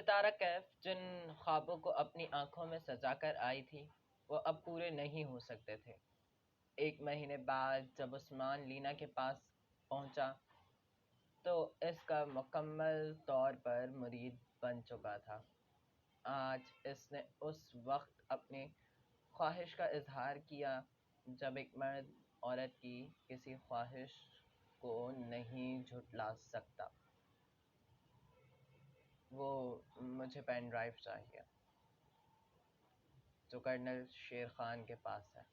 सितारा कैफ जिन ख्वाबों को अपनी आंखों में सजाकर आई थी वो अब पूरे नहीं हो सकते थे। 1 महीने बाद जब उस्मान लीना के पास पहुंचा तो इसका मुकम्मल तौर पर मुरीद बन चुका था। आज इसने उस वक्त अपनी ख्वाहिश का इजहार किया जब एक मर्द औरत की किसी ख्वाहिश को नहीं झुठला सकता। वो मुझे पेन ड्राइव चाहिए जो कर्नल शेर खान के पास है।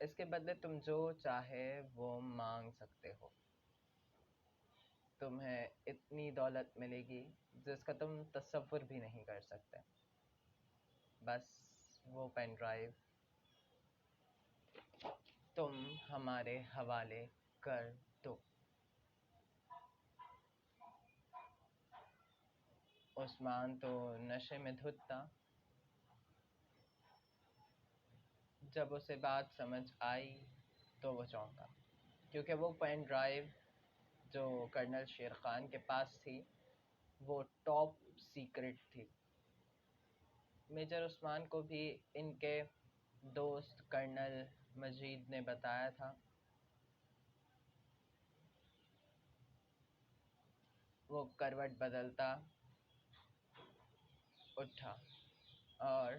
इसके बदले तुम जो चाहे वो मांग सकते हो। तुम्हें इतनी दौलत मिलेगी जिसका तुम तसव्वुर भी नहीं कर सकते। बस वो पेन ड्राइव तुम हमारे हवाले कर दो। उस्मान तो नशे में धुत था। जब उसे बात समझ आई तो वो चौंका, क्योंकि वो पेन ड्राइव जो कर्नल शेर खान के पास थी वो टॉप सीक्रेट थी। मेजर उस्मान को भी इनके दोस्त कर्नल मजीद ने बताया था। वो करवट बदलता उठा और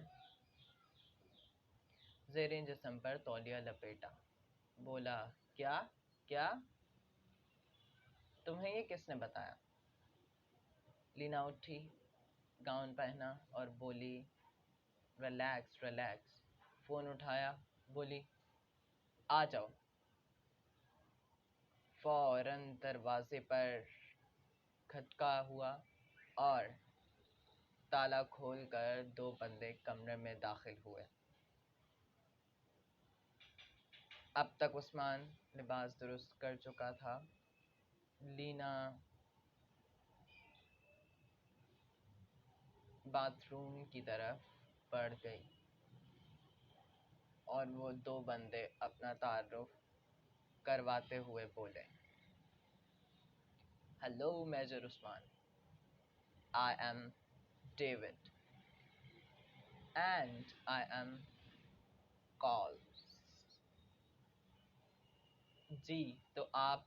ज़ेरे जिस्म पर तौलिया लपेटा। बोला, क्या क्या? तुम्हें ये किसने बताया? लीना उठी, गाउन पहना और बोली, रिलैक्स रिलैक्स। फ़ोन उठाया, बोली, आ जाओ। फौरन दरवाजे पर खटका हुआ और ताला खोलकर 2 बंदे कमरे में दाखिल हुए। अब तक उस्मान लिबास दुरुस्त कर चुका था। लीना बाथरूम की तरफ बढ़ गई और वो 2 बंदे अपना तारुफ करवाते हुए बोले, hello major Usman, I am David and I am Cole. जी, तो आप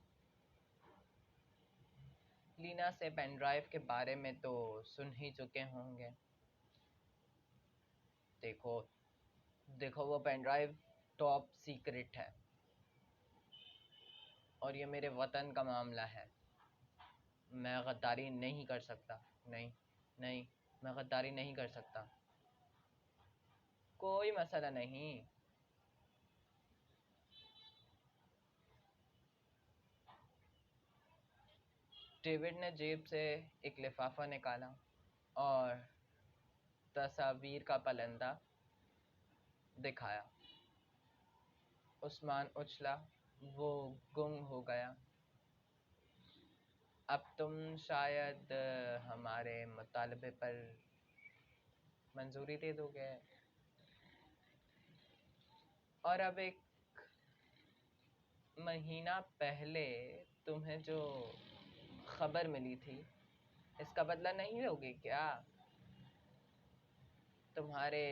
लीना से पेन ड्राइव के बारे में तो सुन ही चुके होंगे। देखो देखो वो पेन ड्राइव टॉप सीक्रेट है और ये मेरे वतन का मामला है। मैं गद्दारी नहीं कर सकता। नहीं नहीं, मैं गद्दारी नहीं कर सकता। कोई मसला नहीं। डेविड ने जेब से एक लिफाफा निकाला और तस्वीर का पलंदा दिखाया। उस्मान उछला, वो गुम हो गया। अब तुम शायद हमारे मुतालबे पर मंजूरी दे दोगे। और अब 1 महीना पहले तुम्हें जो खबर मिली थी इसका बदला नहीं लोगे क्या? तुम्हारे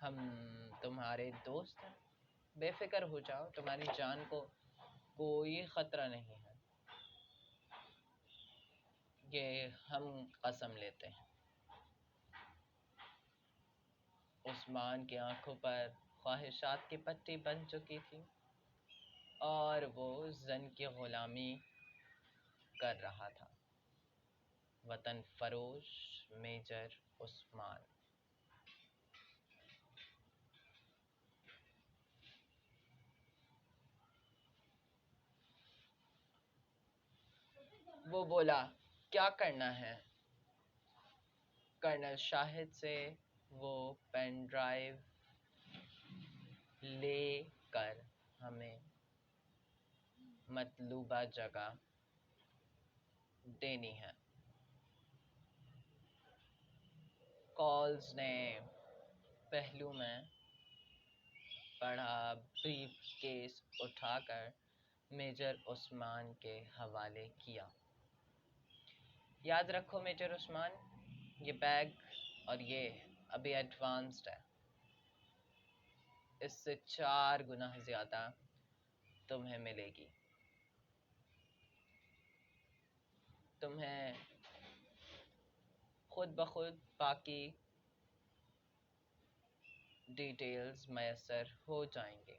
हम तुम्हारे दोस्त हैं। बेफिक्र हो जाओ, तुम्हारी जान को कोई खतरा नहीं है। ये हम कसम लेते हैं। उस्मान की आंखों पर ख्वाहिशात की पट्टी बन चुकी थी और वो जन की गुलामी कर रहा था। वतन फरोश मेजर उस्मान। वो बोला, क्या करना है? कर्नल शाहिद से वो पेन ड्राइव ले कर हमें मतलूबा जगह देनी है। कॉल्स ने पहलू में पढ़ा ब्रीफ केस उठाकर मेजर उस्मान के हवाले किया। याद रखो मेजर उस्मान, ये बैग और ये अभी एडवांस्ड है, इससे 4 गुना ज्यादा तुम्हें मिलेगी। तुम्हें खुद ब खुद बाकी डिटेल्स मैसर हो जाएंगे।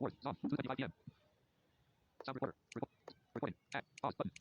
Voice on 2:25 p.m. Sound recorder. Recording. Tag. Pause button.